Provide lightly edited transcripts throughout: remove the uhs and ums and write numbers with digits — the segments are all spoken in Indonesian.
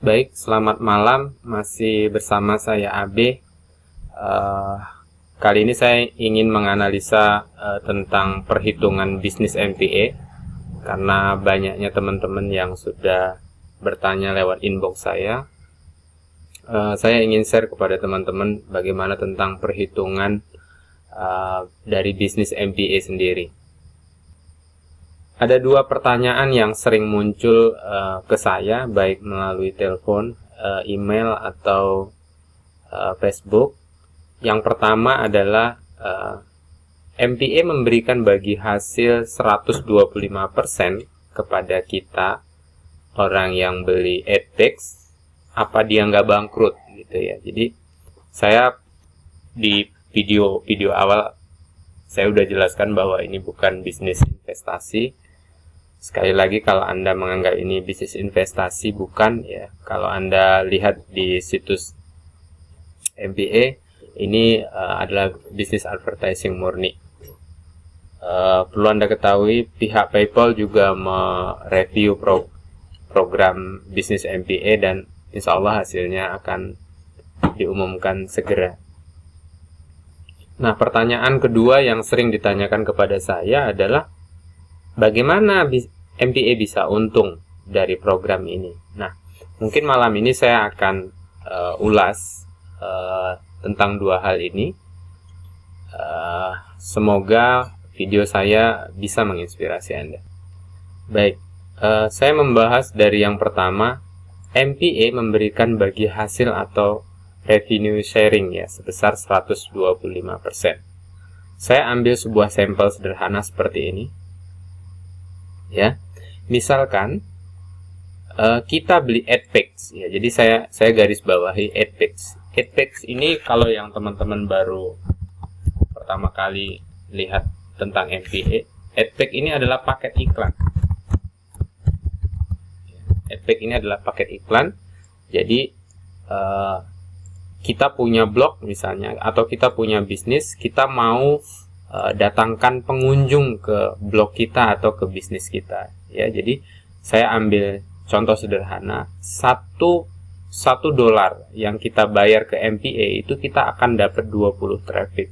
Baik, selamat malam. Masih bersama saya Abe. Eh, Kali ini saya ingin menganalisa tentang perhitungan bisnis MPA karena banyaknya teman-teman yang sudah bertanya lewat inbox saya. Saya ingin share kepada teman-teman bagaimana tentang perhitungan dari bisnis MPA sendiri. Ada dua pertanyaan yang sering muncul ke saya, baik melalui telepon, email, atau Facebook. Yang pertama adalah MPA memberikan bagi hasil 125% kepada kita, orang yang beli AdPix, apa dia nggak bangkrut gitu ya. Jadi saya di video awal saya udah jelaskan bahwa ini bukan bisnis investasi. Sekali lagi, kalau Anda menganggap ini bisnis investasi, bukan ya. Kalau Anda lihat di situs MPA, ini adalah bisnis advertising murni. Perlu Anda ketahui, pihak PayPal juga mereview program bisnis MPA dan insya Allah hasilnya akan diumumkan segera. Nah, pertanyaan kedua yang sering ditanyakan kepada saya adalah bagaimana MPA bisa untung dari program ini? Nah, mungkin malam ini saya akan ulas tentang dua hal ini. Semoga video saya bisa menginspirasi Anda. Baik, saya membahas dari yang pertama. MPA memberikan bagi hasil atau revenue sharing ya sebesar 125%. Saya ambil sebuah sampel sederhana seperti ini. Ya, misalkan kita beli AdPix ya. Jadi saya garis bawahi AdPix. AdPix ini kalau yang teman-teman baru pertama kali lihat tentang MPA, AdPix ini adalah paket iklan. AdPix ini adalah paket iklan. Jadi kita punya blog misalnya, atau kita punya bisnis, kita mau datangkan pengunjung ke blog kita atau ke bisnis kita ya. Jadi saya ambil contoh sederhana, $1 yang kita bayar ke MPA itu kita akan dapat 20 traffic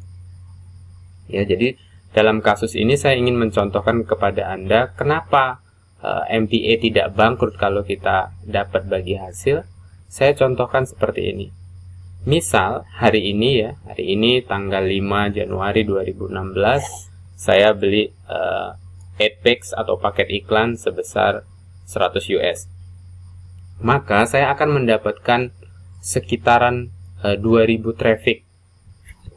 ya. Jadi dalam kasus ini saya ingin mencontohkan kepada Anda kenapa MPA tidak bangkrut kalau kita dapat bagi hasil. Saya contohkan seperti ini. Misal hari ini tanggal 5 Januari 2016, saya beli AdPix atau paket iklan sebesar 100 US. Maka saya akan mendapatkan sekitaran 2000 traffic.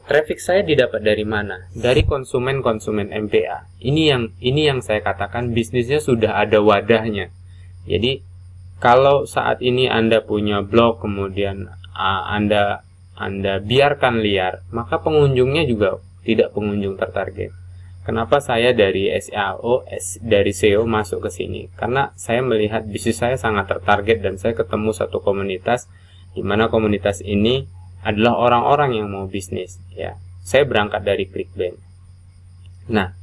Traffic saya didapat dari mana? Dari konsumen MPA. Ini yang saya katakan bisnisnya sudah ada wadahnya. Jadi kalau saat ini Anda punya blog, kemudian Anda biarkan liar, maka pengunjungnya juga tidak pengunjung tertarget. Kenapa saya dari SEO masuk ke sini? Karena saya melihat bisnis saya sangat tertarget dan saya ketemu satu komunitas di mana komunitas ini adalah orang-orang yang mau bisnis ya. Saya berangkat dari ClickBank. Nah,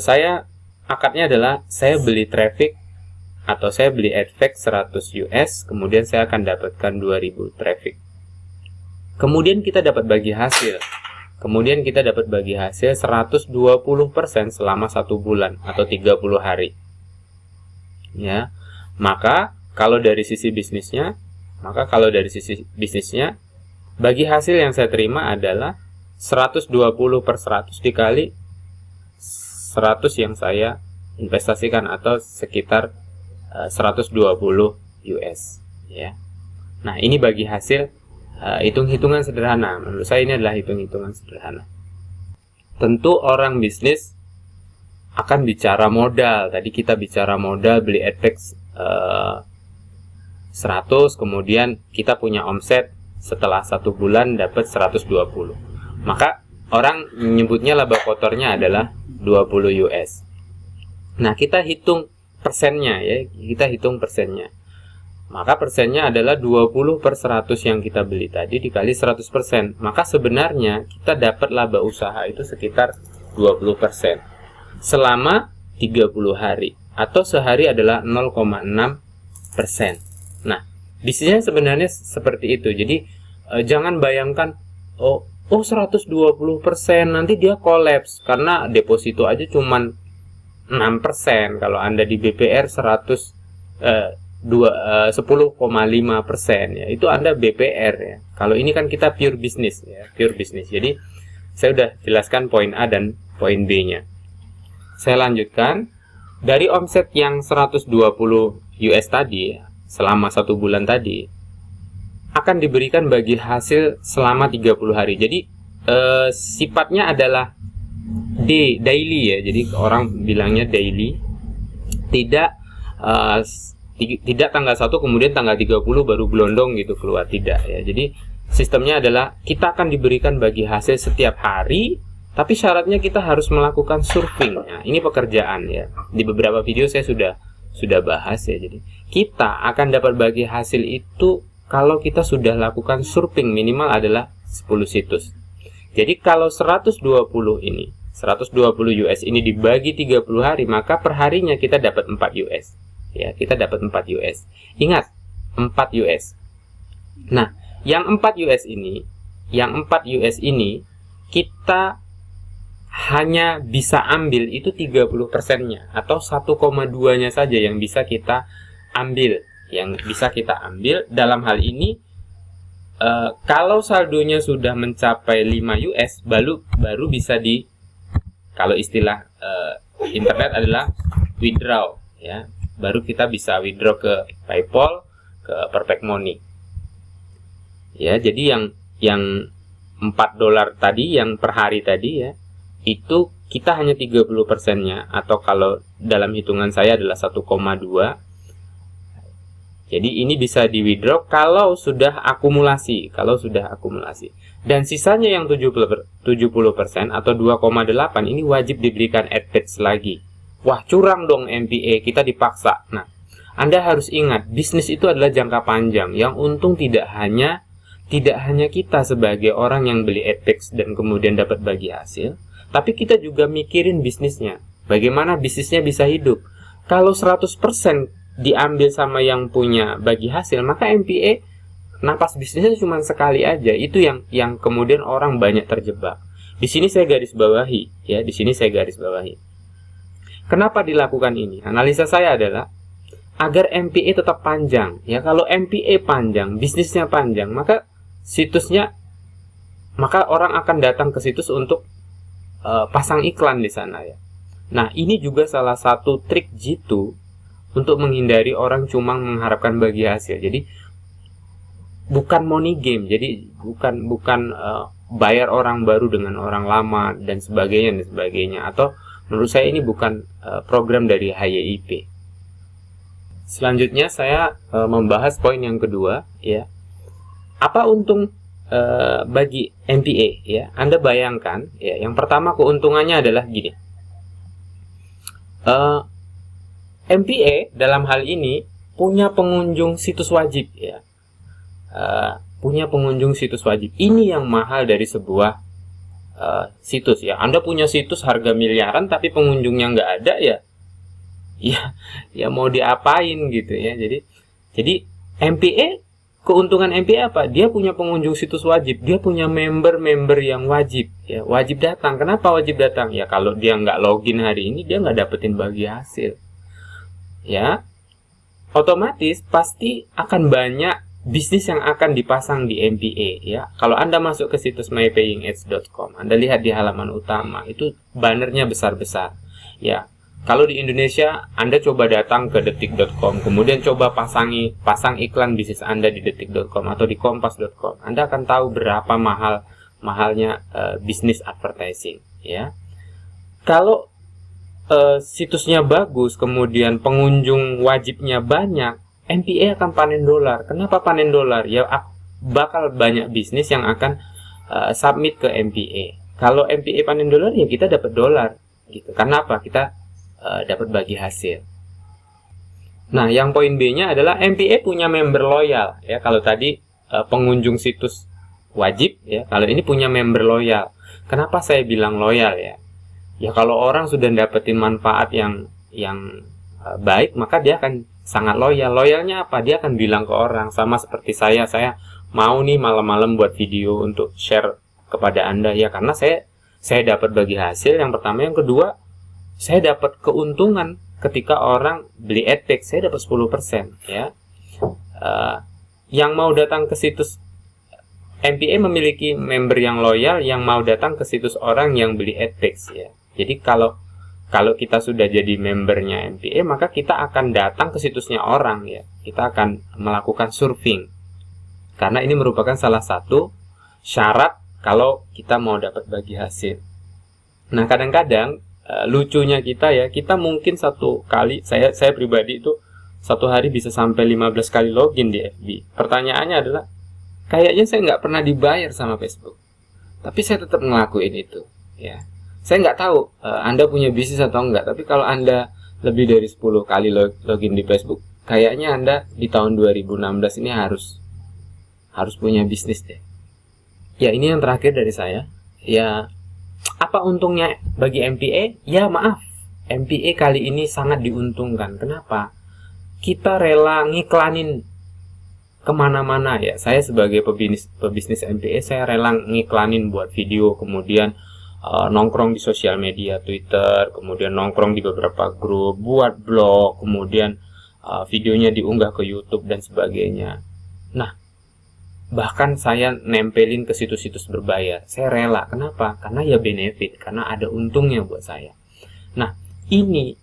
saya akadnya adalah saya beli traffic atau saya beli AdPix 100 US, kemudian saya akan dapatkan 2000 traffic. Kemudian kita dapat bagi hasil. 120% selama 1 bulan atau 30 hari. Ya. Maka kalau dari sisi bisnisnya, bagi hasil yang saya terima adalah 120 per 100 dikali 100 yang saya investasikan atau sekitar 120 US ya. Nah, ini bagi hasil hitung-hitungan sederhana. Menurut saya ini adalah hitung-hitungan sederhana. Tentu orang bisnis akan bicara modal. Tadi kita bicara modal, beli AdPix 100, kemudian kita punya omset setelah 1 bulan dapat 120. Maka orang menyebutnya laba kotornya adalah 20 US. Nah, kita hitung persennya ya, maka persennya adalah 20 per 100 yang kita beli tadi dikali 100%. Maka sebenarnya kita dapat laba usaha itu sekitar 20% selama 30 hari, atau sehari adalah 0,6%. Nah, bisnisnya sebenarnya seperti itu. Jadi jangan bayangkan 120% nanti dia kolaps karena deposito aja cuman 6%. Kalau Anda di BPR 10,5% ya, itu Anda BPR ya. Kalau ini kan kita pure bisnis ya, pure bisnis. Jadi saya udah jelaskan poin A dan poin B-nya. Saya lanjutkan. Dari omset yang 120 US tadi selama 1 bulan tadi akan diberikan bagi hasil selama 30 hari. Jadi sifatnya adalah daily ya. Jadi orang bilangnya daily. Tidak tanggal 1 kemudian tanggal 30 baru gelondong gitu keluar, tidak ya. Jadi sistemnya adalah kita akan diberikan bagi hasil setiap hari, tapi syaratnya kita harus melakukan surfing. Nah, ini pekerjaan ya. Di beberapa video saya sudah bahas ya. Jadi kita akan dapat bagi hasil itu kalau kita sudah lakukan surfing minimal adalah 10 situs. Jadi kalau 120 US ini dibagi 30 hari, maka per harinya kita dapat 4 US. Ya, kita dapat 4 US. Ingat, 4 US. Nah, yang 4 US ini kita hanya bisa ambil itu 30%-nya atau 1,2-nya saja yang bisa kita ambil. Dalam hal ini kalau saldonya sudah mencapai 5 US baru bisa kalau istilah internet adalah withdraw ya. Baru kita bisa withdraw ke PayPal, ke Perfect Money. Ya, jadi yang $4 tadi, yang per hari tadi ya, itu kita hanya 30%-nya, atau kalau dalam hitungan saya adalah 1,2. Jadi ini bisa di withdraw kalau sudah akumulasi, Dan sisanya yang 70% atau 2,8 ini wajib diberikan advantage lagi. Wah, curang dong MPA, kita dipaksa. Nah, Anda harus ingat, bisnis itu adalah jangka panjang. Yang untung tidak hanya kita sebagai orang yang beli AdTex dan kemudian dapat bagi hasil, tapi kita juga mikirin bisnisnya. Bagaimana bisnisnya bisa hidup. Kalau 100% diambil sama yang punya bagi hasil, maka MPA napas bisnisnya cuma sekali aja. Itu yang kemudian orang banyak terjebak. Di sini saya garis bawahi, ya. Kenapa dilakukan ini? Analisa saya adalah agar MPA tetap panjang. Ya, kalau MPA panjang, bisnisnya panjang, maka orang akan datang ke situs untuk pasang iklan di sana ya. Nah, ini juga salah satu trik Jitu untuk menghindari orang cuma mengharapkan bagi hasil. Jadi bukan money game. Jadi bukan bayar orang baru dengan orang lama dan sebagainya. Atau menurut saya ini bukan program dari HYIP. Selanjutnya saya membahas poin yang kedua ya. Apa untung bagi MPA ya? Anda bayangkan ya, yang pertama keuntungannya adalah gini. MPA dalam hal ini punya pengunjung situs wajib ya. Ini yang mahal dari sebuah situs ya. Anda punya situs harga miliaran tapi pengunjungnya nggak ada ya mau diapain gitu ya. Jadi MPA, keuntungan MPA apa? Dia punya pengunjung situs wajib, dia punya member yang wajib ya, wajib datang. Kenapa wajib datang? Ya kalau dia nggak login hari ini dia nggak dapetin bagi hasil ya. Otomatis pasti akan banyak bisnis yang akan dipasang di MPA ya. Kalau Anda masuk ke situs mypayingads.com, Anda lihat di halaman utama itu bannernya besar-besar ya. Kalau di Indonesia, Anda coba datang ke detik.com, kemudian coba pasang iklan bisnis Anda di detik.com atau di kompas.com. Anda akan tahu berapa mahalnya bisnis advertising ya. Kalau situsnya bagus, kemudian pengunjung wajibnya banyak, MPA akan panen dolar. Kenapa panen dolar? Ya bakal banyak bisnis yang akan submit ke MPA. Kalau MPA panen dolar, ya kita dapat dolar gitu. Karena apa? Kita dapat bagi hasil. Nah, yang poin B-nya adalah MPA punya member loyal ya. Kalau tadi pengunjung situs wajib ya, kalau ini punya member loyal. Kenapa saya bilang loyal ya? Ya kalau orang sudah dapetin manfaat yang baik, maka dia akan sangat loyal. Loyalnya apa? Dia akan bilang ke orang, sama seperti saya mau nih malam-malam buat video untuk share kepada Anda ya, karena saya dapat bagi hasil yang pertama, yang kedua saya dapat keuntungan ketika orang beli AdText, saya dapat 10% ya. Yang mau datang ke situs MPA memiliki member yang loyal yang mau datang ke situs orang yang beli AdText ya. Jadi kalau kita sudah jadi membernya MPA, maka kita akan datang ke situsnya orang ya. Kita akan melakukan surfing. Karena ini merupakan salah satu syarat kalau kita mau dapat bagi hasil. Nah, kadang-kadang lucunya kita ya, kita mungkin satu kali, saya pribadi itu satu hari bisa sampai 15 kali login di FB. Pertanyaannya adalah, kayaknya saya nggak pernah dibayar sama Facebook, tapi saya tetap ngelakuin itu ya. Saya nggak tahu Anda punya bisnis atau enggak, tapi kalau Anda lebih dari 10 kali login di Facebook, kayaknya Anda di tahun 2016 ini harus punya bisnis deh. Ya, ini yang terakhir dari saya. Ya, apa untungnya bagi MPA? Ya maaf, MPA kali ini sangat diuntungkan. Kenapa? Kita rela ngiklanin kemana-mana ya. Saya sebagai pebisnis MPA, saya rela ngiklanin buat video, kemudian nongkrong di sosial media Twitter, kemudian nongkrong di beberapa grup, buat blog, kemudian videonya diunggah ke YouTube dan sebagainya. Nah, bahkan saya nempelin ke situs-situs berbayar. Saya rela. Kenapa? Karena ya benefit, karena ada untungnya buat saya. Nah, ini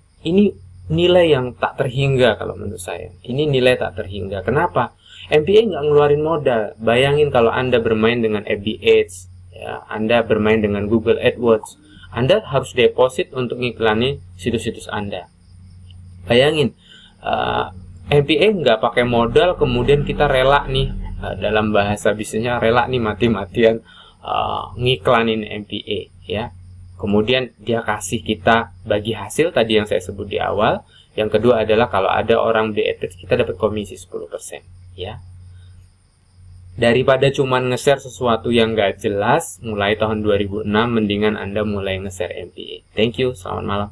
nilai yang tak terhingga kalau menurut saya. Ini nilai tak terhingga. Kenapa? MPA nggak ngeluarin modal. Bayangin kalau Anda bermain dengan FB Ads, ya, Anda bermain dengan Google AdWords, Anda harus deposit untuk ngiklani situs-situs Anda. Bayangin, MPA nggak pakai modal, kemudian kita rela nih, dalam bahasa bisnisnya rela nih mati-matian ngiklanin MPA ya. Kemudian dia kasih kita bagi hasil tadi yang saya sebut di awal. Yang kedua adalah kalau ada orang beli AdText, kita dapat komisi 10% ya. Daripada cuman nge-share sesuatu yang gak jelas mulai tahun 2006, mendingan Anda mulai nge-share MPA. Thank you, selamat malam.